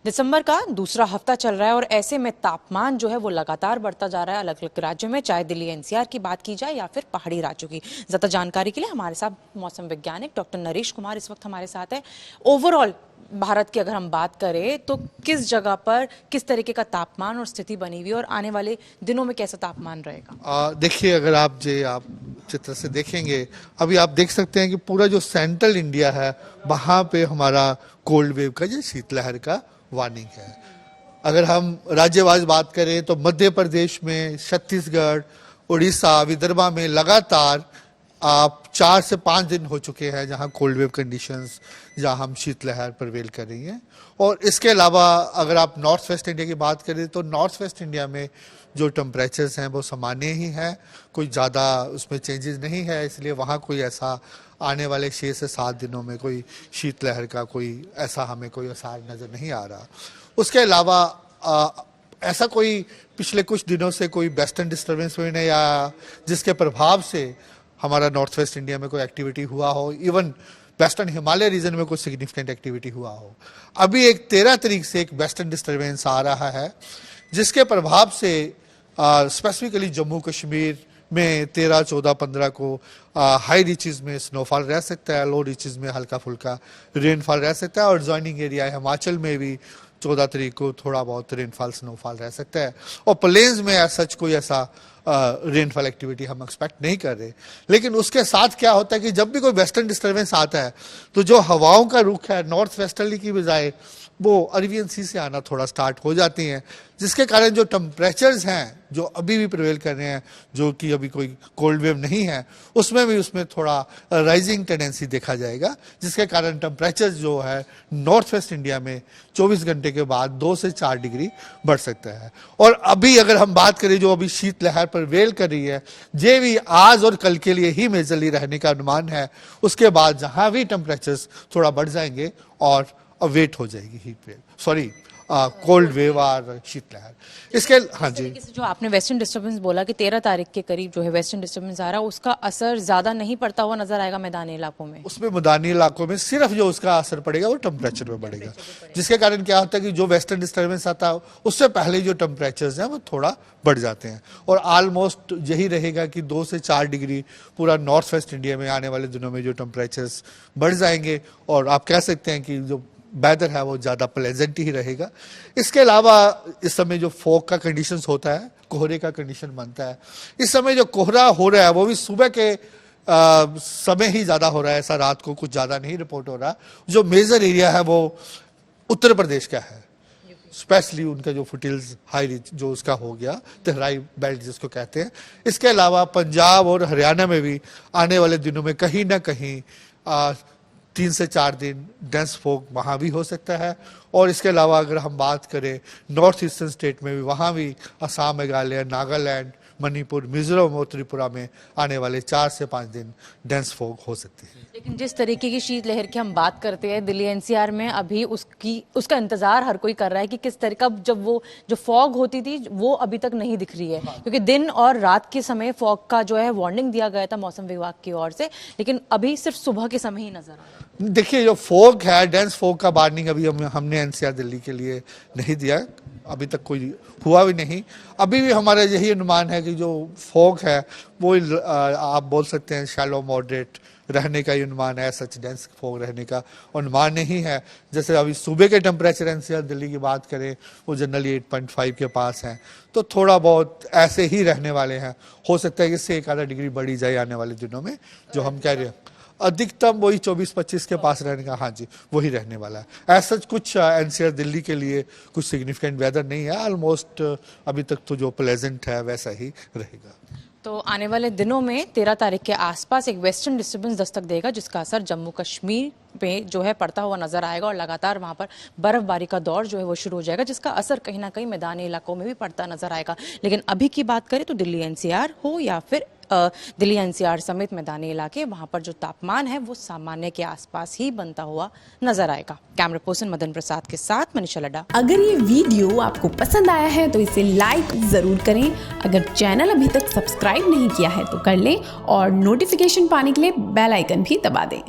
दिसंबर का दूसरा हफ्ता चल रहा है और ऐसे में तापमान जो है वो लगातार बढ़ता जा रहा है अलग अलग राज्यों में, चाहे दिल्ली एनसीआर की बात की जाए या फिर पहाड़ी राज्यों की। ज्यादा जानकारी के लिए हमारे साथ मौसम वैज्ञानिक डॉक्टर नरेश कुमार इस वक्त हमारे साथ है। ओवरऑल भारत की अगर हम बात करें तो किस जगह पर किस तरीके का तापमान और स्थिति बनी हुई है और आने वाले दिनों में कैसा तापमान रहेगा? देखिए, अगर आप चित्र से देखेंगे, अभी आप देख सकते हैं कि पूरा जो सेंट्रल इंडिया है वहाँ पे हमारा कोल्ड वेव का, जो शीतलहर का वार्निंग है। अगर हम राज्यवार बात करें तो मध्य प्रदेश में, छत्तीसगढ़, उड़ीसा, विदर्भा में लगातार आप 4 से 5 दिन हो चुके हैं जहां कोल्ड वेव कंडीशंस, जहां हम शीतलहर प्रवेल कर रही हैं। और इसके अलावा अगर आप नॉर्थ वेस्ट इंडिया की बात करें तो नॉर्थ वेस्ट इंडिया में जो टेम्परेचर्स हैं वो सामान्य ही हैं, कोई ज़्यादा उसमें चेंजेस नहीं है। इसलिए वहाँ कोई ऐसा आने वाले 6 से 7 दिनों में कोई शीतलहर का कोई ऐसा हमें कोई असर नज़र नहीं आ रहा। उसके अलावा ऐसा कोई पिछले कुछ दिनों से कोई वेस्टर्न डिस्टर्बेंस हुई नहीं, या जिसके प्रभाव से हमारा नॉर्थ वेस्ट इंडिया में कोई एक्टिविटी हुआ हो, इवन वेस्टर्न हिमालय रीजन में कोई सिग्निफिकेंट एक्टिविटी हुआ हो। अभी एक 13 तारीख से एक वेस्टर्न डिस्टर्बेंस आ रहा है जिसके प्रभाव से स्पेसिफिकली जम्मू कश्मीर में 13, 14, 15 को हाई रीचेस में स्नोफॉल रह सकता है, लो रीचेस में हल्का फुल्का रेनफॉल रह सकता है, और ज्वाइनिंग एरिया हिमाचल में भी 14 तारीख को थोड़ा बहुत रेनफॉल स्नोफॉल रह सकता है। और प्लेन्स में सच कोई ऐसा रेनफॉल एक्टिविटी हम एक्सपेक्ट नहीं कर रहे। लेकिन उसके साथ क्या होता है कि जब भी कोई वेस्टर्न डिस्टर्बेंस आता है तो जो हवाओं का रुख है नॉर्थ वेस्टर्ली की बजाय वो अरेबियन सी से आना थोड़ा स्टार्ट हो जाती हैं, जिसके कारण जो टेम्परेचर्स हैं जो अभी भी प्रिवेल कर रहे हैं, जो कि अभी कोई कोल्ड वेव नहीं है, उसमें थोड़ा राइजिंग टेंडेंसी देखा जाएगा, जिसके कारण टेम्परेचर जो है नॉर्थ वेस्ट इंडिया में 24 घंटे के बाद 2 से 4 डिग्री बढ़ सकता है। और अभी अगर हम बात करें जो अभी शीतलहर प्रिवेल कर रही है, ये भी आज और कल के लिए ही मेजरली रहने का अनुमान है। उसके बाद जहां भी टेम्परेचर्स थोड़ा बढ़ जाएंगे और वेट हो जाएगी heat wave, sorry cold wave और शीतलहर। इसके हाँ जी, जो आपने वेस्टर्न डिस्टर्बेंस बोला कि 13 तारीख के करीब जो है वेस्टर्न डिस्टर्बेंस आ रहा है, उसका असर ज्यादा नहीं पड़ता हुआ नजर आएगा मैदानी इलाकों में। उसमें मैदानी इलाकों में सिर्फ जो उसका असर पड़ेगा वो टेम्परेचर में बढ़ेगा, जिसके कारण क्या होता है कि जो वेस्टर्न डिस्टर्बेंस आता है उससे पहले जो टेम्परेचर्स हैं वो थोड़ा बढ़ जाते हैं। और ऑलमोस्ट यही रहेगा कि 2 से 4 डिग्री पूरा नॉर्थ वेस्ट इंडिया में आने वाले दिनों में जो टेम्परेचर्स बढ़ जाएंगे, और आप कह सकते हैं कि जो वेदर है वो ज़्यादा प्लेजेंट ही रहेगा। इसके अलावा इस समय जो फॉग का कंडीशंस होता है, कोहरे का कंडीशन बनता है, इस समय जो कोहरा हो रहा है वो भी सुबह के समय ही ज़्यादा हो रहा है, ऐसा रात को कुछ ज़्यादा नहीं रिपोर्ट हो रहा। जो मेजर एरिया है वो उत्तर प्रदेश का है, स्पेशली उनका जो फुटिल्स हाई रिच जो उसका हो गया, तेहराई बेल्ट जिसको कहते हैं। इसके अलावा पंजाब और हरियाणा में भी आने वाले दिनों में कहीं ना कहीं 3 से 4 दिन डेंस फॉग वहाँ भी हो सकता है। और इसके अलावा अगर हम बात करें नॉर्थ ईस्टर्न स्टेट में भी, वहाँ भी असम, मेघालय, नागालैंड, मणिपुर, मिजोरम और त्रिपुरा में आने वाले 4 से 5 दिन डेंस फॉग हो सकती है। लेकिन जिस तरीके की शीतलहर की हम बात करते हैं दिल्ली एनसीआर में, अभी उसका इंतजार हर कोई कर रहा है कि किस तरह का जब वो जो फॉग होती थी वो अभी तक नहीं दिख रही है, क्योंकि दिन और रात के समय फॉग का जो है वार्निंग दिया गया था मौसम विभाग की ओर से, लेकिन अभी सिर्फ सुबह के समय ही नजर आ रहा है। देखिए, जो फॉग है, डेंस फॉग का वार्निंग अभी हमने एनसीआर दिल्ली के लिए नहीं दिया, अभी तक कोई हुआ भी नहीं। अभी भी हमारा यही अनुमान है कि जो फॉग है वो आप बोल सकते हैं शैलो मॉडरेट रहने का ही अनुमान है, सच डेंस फॉग रहने का अनुमान नहीं है। जैसे अभी सुबह के टेम्परेचर एनसीआर दिल्ली की बात करें वो जनरली 8.5 के पास हैं, तो थोड़ा बहुत ऐसे ही रहने वाले हैं। हो सकता है कि इससे 1 आधा डिग्री बढ़ी जाए आने वाले दिनों में, जो हम कह रहे हैं अधिकतम वही 24-25 के पास रहने का, हाँ जी वही रहने वाला है। ऐसा कुछ एनसीआर दिल्ली के लिए कुछ सिग्निफिकेंट वेदर नहीं है, ऑलमोस्ट अभी तक तो जो प्लेजेंट है वैसा ही रहेगा। तो आने वाले दिनों में 13 तारीख के आसपास एक वेस्टर्न डिस्टर्बेंस दस्तक देगा, जिसका असर जम्मू कश्मीर पे जो है पड़ता हुआ नजर आएगा और लगातार वहां पर बर्फबारी का दौर जो है वो शुरू हो जाएगा, जिसका असर कहीं ना कहीं मैदानी इलाकों में भी पड़ता नजर आएगा। लेकिन अभी की बात करें तो दिल्ली एनसीआर हो या फिर दिल्ली एनसीआर समेत मैदानी इलाके, वहां पर जो तापमान है वो सामान्य के आसपास ही बनता हुआ नजर आएगा। कैमरा पर्सन मदन प्रसाद के साथ मनीषा लड्डा। अगर ये वीडियो आपको पसंद आया है तो इसे लाइक जरूर करें। अगर चैनल अभी तक सब्सक्राइब नहीं किया है तो कर लें और नोटिफिकेशन पाने के लिए बेल आइकन भी दबा दें।